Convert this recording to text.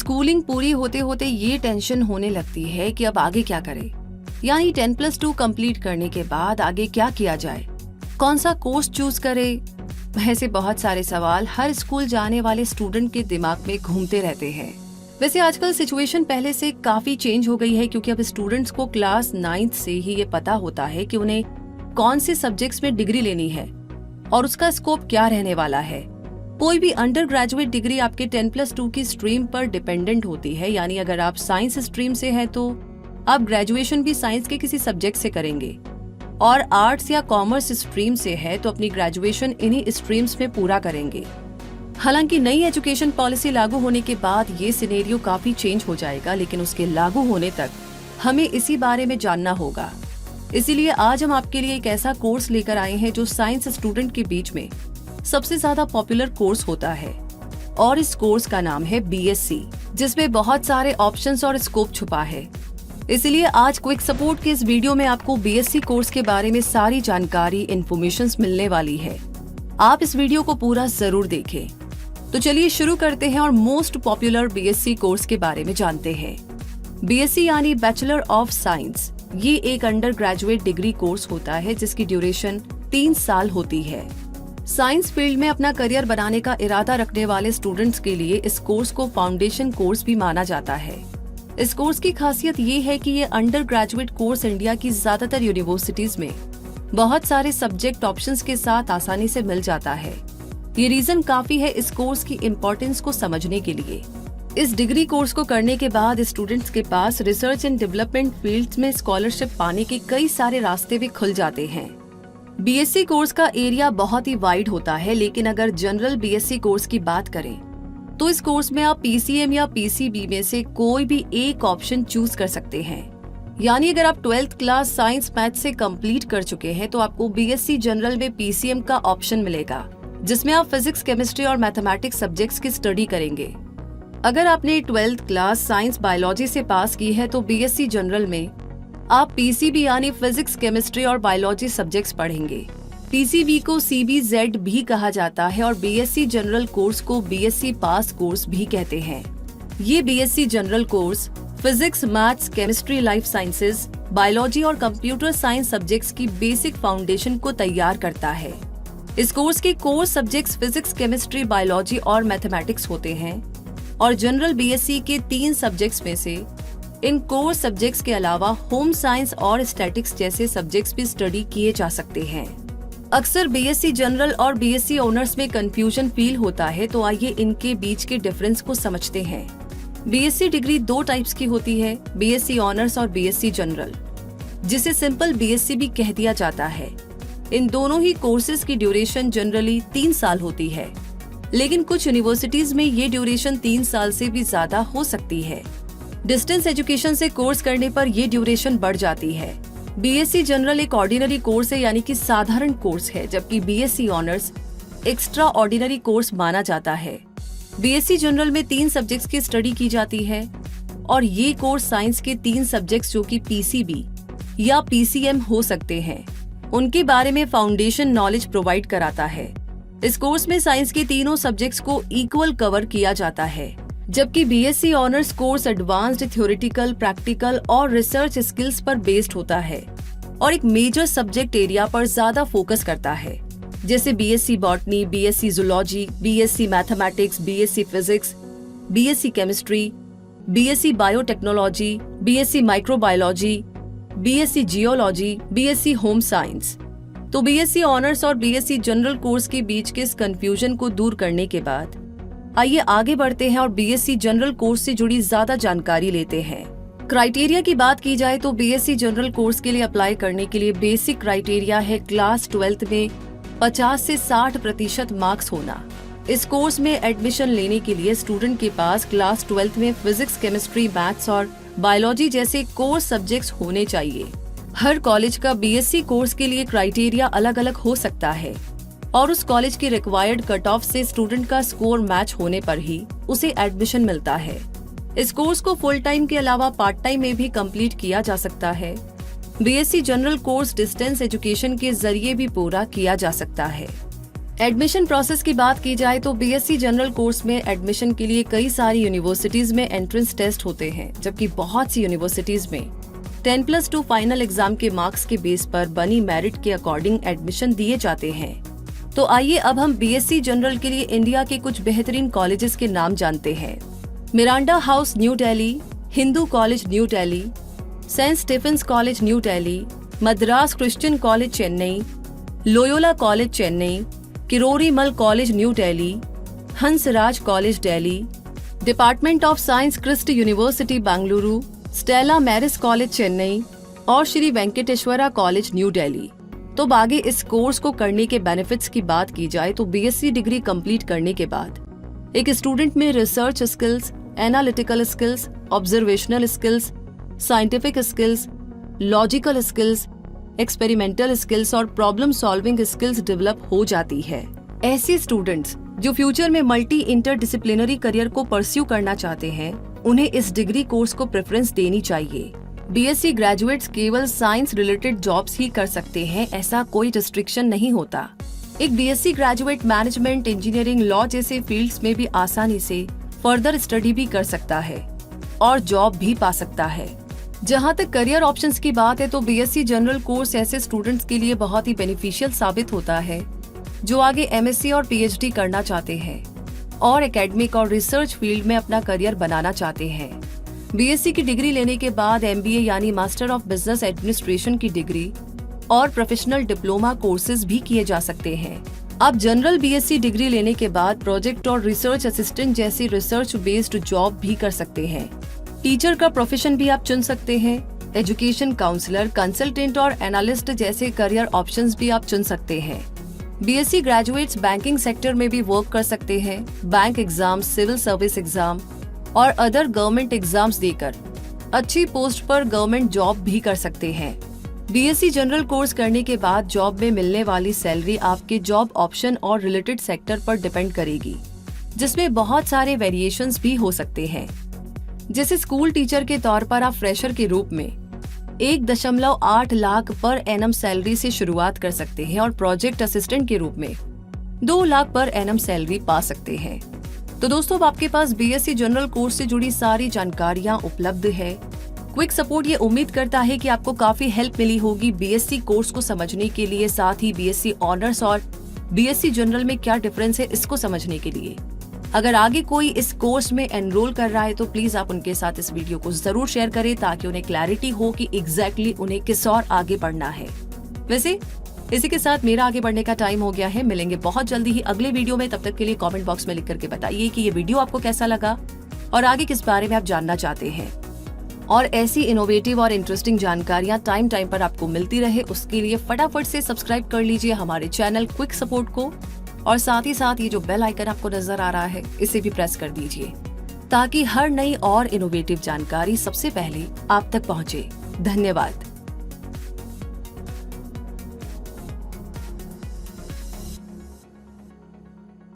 Schooling पूरी होते होते ये टेंशन होने लगती है कि अब आगे क्या करें, यानी 10+2 कंप्लीट करने के बाद आगे क्या किया जाए, कौन सा कोर्स चूज करें। ऐसे बहुत सारे सवाल हर स्कूल जाने वाले स्टूडेंट के दिमाग में घूमते रहते हैं। वैसे आजकल सिचुएशन पहले से काफी चेंज हो गई है, क्योंकि अब स्टूडेंट्स को क्लास 9th से ही ये पता होता है कि उन्हें कौन से सब्जेक्ट्स में डिग्री लेनी है और उसका स्कोप क्या रहने वाला है। कोई भी अंडर ग्रेजुएट डिग्री आपके 10+2 की स्ट्रीम पर डिपेंडेंट होती है, यानी अगर आप साइंस स्ट्रीम से हैं तो आप ग्रेजुएशन भी साइंस के किसी सब्जेक्ट से करेंगे, और आर्ट्स या कॉमर्स स्ट्रीम से है तो अपनी ग्रेजुएशन इन्हीं स्ट्रीम्स में पूरा करेंगे। हालांकि नई एजुकेशन पॉलिसी लागू होने के बाद ये सिनेरियो काफी चेंज हो जाएगा, लेकिन उसके लागू होने तक हमें इसी बारे में जानना होगा। इसीलिए आज हम आपके लिए एक ऐसा कोर्स लेकर आए हैं जो साइंस स्टूडेंट के बीच में सबसे ज्यादा पॉपुलर कोर्स होता है, और इस कोर्स का नाम है बीएससी, जिसमें बहुत सारे ऑप्शंस और स्कोप छुपा है। इसलिए आज क्विक सपोर्ट के इस वीडियो में आपको बीएससी कोर्स के बारे में सारी जानकारी, इन्फॉर्मेशन मिलने वाली है। आप इस वीडियो को पूरा जरूर देखें। तो चलिए शुरू करते हैं और मोस्ट पॉपुलर बीएससी कोर्स के बारे में जानते हैं। बीएससी यानी बैचलर ऑफ साइंस, ये एक अंडर ग्रेजुएट डिग्री कोर्स होता है जिसकी ड्यूरेशन 3 साल होती है। साइंस फील्ड में अपना करियर बनाने का इरादा रखने वाले स्टूडेंट्स के लिए इस कोर्स को फाउंडेशन कोर्स भी माना जाता है। इस कोर्स की खासियत ये है कि ये अंडर ग्रेजुएट कोर्स इंडिया की ज्यादातर यूनिवर्सिटीज में बहुत सारे सब्जेक्ट ऑप्शंस के साथ आसानी से मिल जाता है। ये रीजन काफी है इस कोर्स की इम्पोर्टेंस को समझने के लिए। इस डिग्री कोर्स को करने के बाद स्टूडेंट्स के पास रिसर्च एंड डेवलपमेंट फील्ड्स में स्कॉलरशिप पाने के कई सारे रास्ते भी खुल जाते हैं। बीएससी कोर्स का एरिया बहुत ही वाइड होता है, लेकिन अगर जनरल बीएससी कोर्स की बात करें तो इस कोर्स में आप पीसीएम या पीसीबी में से कोई भी एक ऑप्शन चूज कर सकते हैं। यानी अगर आप 12th क्लास साइंस मैथ से कंप्लीट कर चुके हैं तो आपको बीएससी जनरल में पीसीएम का ऑप्शन मिलेगा, जिसमें आप फिजिक्स, केमिस्ट्री और मैथमेटिक्स सब्जेक्ट्स की स्टडी करेंगे। अगर आपने 12th क्लास साइंस बायोलॉजी से पास की है तो बीएससी जनरल में आप पीसीबी यानी फिजिक्स, केमिस्ट्री और बायोलॉजी सब्जेक्ट्स पढ़ेंगे। पीसीबी को सीबीजेड भी कहा जाता है और बीएससी जनरल कोर्स को बीएससी पास कोर्स भी कहते हैं। ये BSc general course physics, maths, chemistry, life sciences, biology और कंप्यूटर साइंस सब्जेक्ट्स की बेसिक फाउंडेशन को तैयार करता है। इस कोर्स के core subjects physics, chemistry, biology और मैथमेटिक्स होते हैं, और जनरल बीएससी के 3 सब्जेक्ट्स में से इन कोर सब्जेक्ट्स के अलावा होम साइंस और स्टैटिक्स जैसे सब्जेक्ट्स भी स्टडी किए जा सकते हैं। अक्सर बीएससी जनरल और बीएससी ऑनर्स में कंफ्यूजन फील होता है, तो आइए इनके बीच के डिफरेंस को समझते हैं। बीएससी डिग्री 2 टाइप्स की होती है, बीएससी ऑनर्स और बीएससी जनरल, जिसे सिंपल बीएससी भी कह दिया जाता है। इन दोनों ही कोर्सेज की ड्यूरेशन जनरली 3 साल होती है, लेकिन कुछ यूनिवर्सिटीज में ये ड्यूरेशन 3 साल से भी ज्यादा हो सकती है। डिस्टेंस एजुकेशन से कोर्स करने पर यह ड्यूरेशन बढ़ जाती है। बीएससी जनरल एक ऑर्डिनरी कोर्स है, यानी कि साधारण कोर्स है, जबकि BSc honours extra ordinary course माना जाता है। बीएससी जनरल में 3 सब्जेक्ट्स की स्टडी की जाती है, और ये कोर्स साइंस के 3 सब्जेक्ट्स जो कि पीसीबी या पीसीएम हो सकते हैं, उनके बारे में फाउंडेशन नॉलेज प्रोवाइड कराता है। इस कोर्स में साइंस के तीनों सब्जेक्ट्स को इक्वल कवर किया जाता है, जबकि BSc honours course advanced theoretical, practical और रिसर्च स्किल्स पर बेस्ड होता है और एक मेजर सब्जेक्ट एरिया पर ज्यादा फोकस करता है, जैसे BSc botany, BSc zoology, BSc mathematics, BSc physics, BSc chemistry, BSc biotechnology, BSc microbiology, BSc geology, BSc home science. तो बीएससी ऑनर्स और बीएससी जनरल कोर्स के बीच के इस कंफ्यूजन को दूर करने के बाद आइए आगे बढ़ते हैं और बीएससी जनरल कोर्स से जुड़ी ज्यादा जानकारी लेते हैं। क्राइटेरिया की बात की जाए तो बीएससी जनरल कोर्स के लिए अप्लाई करने के लिए बेसिक क्राइटेरिया है क्लास 12th में 50 से 60% मार्क्स होना। इस कोर्स में एडमिशन लेने के लिए स्टूडेंट के पास क्लास 12th में फिजिक्स, केमिस्ट्री, मैथ्स और बायोलॉजी जैसे कोर सब्जेक्ट्स होने चाहिए। हर कॉलेज का बीएससी कोर्स के लिए क्राइटेरिया अलग अलग हो सकता है और उस कॉलेज की रिक्वायर्ड कट ऑफ से स्टूडेंट का स्कोर मैच होने पर ही उसे एडमिशन मिलता है। इस कोर्स को फुल टाइम के अलावा पार्ट टाइम में भी कंप्लीट किया जा सकता है। BSc general course distance education के जरिए भी पूरा किया जा सकता है। एडमिशन प्रोसेस की बात की जाए तो बीएससी जनरल कोर्स में एडमिशन के लिए कई सारी यूनिवर्सिटीज में एंट्रेंस टेस्ट होते हैं, जबकि बहुत सी यूनिवर्सिटीज में 10+2 फाइनल एग्जाम के मार्क्स के बेस पर बनी मेरिट के अकॉर्डिंग एडमिशन दिए जाते हैं। तो आइए अब हम बीएससी जनरल के लिए इंडिया के कुछ बेहतरीन कॉलेजेस के नाम जानते हैं। Miranda House New Delhi, Hindu College New Delhi, Saint Stephen's College New Delhi, Madras Christian College Chennai, Loyola College Chennai, Kirorimal College New Delhi, Hansraj College Delhi, department of science Christ University Bengaluru, Stella Maris College Chennai और श्री वेंकटेश्वरा कॉलेज न्यू दिल्ली। तो आगे इस कोर्स को करने के बेनिफिट्स की बात की जाए तो बीएससी डिग्री कंप्लीट करने के बाद एक स्टूडेंट में research skills, analytical skills, observational skills, scientific skills, logical skills, experimental skills और प्रॉब्लम सॉल्विंग स्किल्स डेवलप हो जाती है। ऐसे स्टूडेंट्स जो फ्यूचर में मल्टी इंटरडिसिप्लिनरी करियर को परस्यू करना चाहते हैं, उन्हें इस डिग्री कोर्स को प्रेफरेंस देनी चाहिए। बीएससी ग्रेजुएट्स केवल साइंस रिलेटेड जॉब्स ही कर सकते हैं, ऐसा कोई रिस्ट्रिक्शन नहीं होता। एक BSc graduate management, engineering, law जैसे फील्ड्स में भी आसानी से फर्दर स्टडी भी कर सकता है और जॉब भी पा सकता है। जहां तक करियर ऑप्शंस की बात है तो बीएससी जनरल कोर्स ऐसे स्टूडेंट्स के लिए बहुत ही बेनिफिशियल साबित होता है जो आगे एमएससी और पीएचडी करना चाहते हैं और एकेडमिक और रिसर्च फील्ड में अपना करियर बनाना चाहते हैं। बीएससी की डिग्री लेने के बाद एमबीए यानी मास्टर ऑफ बिजनेस एडमिनिस्ट्रेशन की डिग्री और प्रोफेशनल डिप्लोमा कोर्सेज भी किए जा सकते हैं। आप जनरल बीएससी डिग्री लेने के बाद प्रोजेक्ट और रिसर्च असिस्टेंट जैसी रिसर्च बेस्ड जॉब भी कर सकते हैं। टीचर का प्रोफेशन भी आप चुन सकते हैं। एजुकेशन काउंसलर, कंसल्टेंट और एनालिस्ट जैसे करियर ऑप्शंस भी आप चुन सकते हैं। बीएससी ग्रेजुएट्स बैंकिंग सेक्टर में भी वर्क कर सकते हैं। Bank exam, civil service exam और अदर गवर्नमेंट एग्जाम्स देकर अच्छी पोस्ट पर गवर्नमेंट जॉब भी कर सकते हैं। बीएससी जनरल कोर्स करने के बाद जॉब में मिलने वाली सैलरी आपके जॉब ऑप्शन और रिलेटेड सेक्टर पर डिपेंड करेगी, जिसमें बहुत सारे वेरिएशंस भी हो सकते हैं। जैसे स्कूल टीचर के तौर पर आप फ्रेशर के रूप में 1.8 लाख पर एनम सैलरी से शुरुआत कर सकते हैं और प्रोजेक्ट असिस्टेंट के रूप में 2 लाख पर एनम सैलरी पा सकते हैं। तो दोस्तों, अब आपके पास बीएससी जनरल कोर्स से जुड़ी सारी जानकारियां उपलब्ध है। क्विक सपोर्ट ये उम्मीद करता है कि आपको काफी हेल्प मिली होगी बीएससी कोर्स को समझने के लिए, साथ ही बीएससी ऑनर्स और बीएससी जनरल में क्या डिफरेंस है इसको समझने के लिए। अगर आगे कोई इस कोर्स में एनरोल कर रहा है तो प्लीज आप उनके साथ इस वीडियो को जरूर शेयर करें ताकि उन्हें क्लैरिटी हो कि एग्जैक्टली उन्हें किस और आगे बढ़ना है। वैसे इसी के साथ मेरा आगे बढ़ने का टाइम हो गया है। मिलेंगे बहुत जल्दी ही अगले वीडियो में। तब तक के लिए कमेंट बॉक्स में लिख करके बताइए कि ये वीडियो आपको कैसा लगा और आगे किस बारे में आप जानना चाहते हैं। और ऐसी इनोवेटिव और इंटरेस्टिंग जानकारियां टाइम पर आपको मिलती रहे, उसके लिए फटाफट से सब्सक्राइब कर लीजिए हमारे चैनल क्विक सपोर्ट को और साथ ही साथ ये जो बेल आइकन आपको नजर आ रहा है इसे भी प्रेस कर दीजिए ताकि हर नई और इनोवेटिव जानकारी सबसे पहले आप तक पहुंचे। धन्यवाद।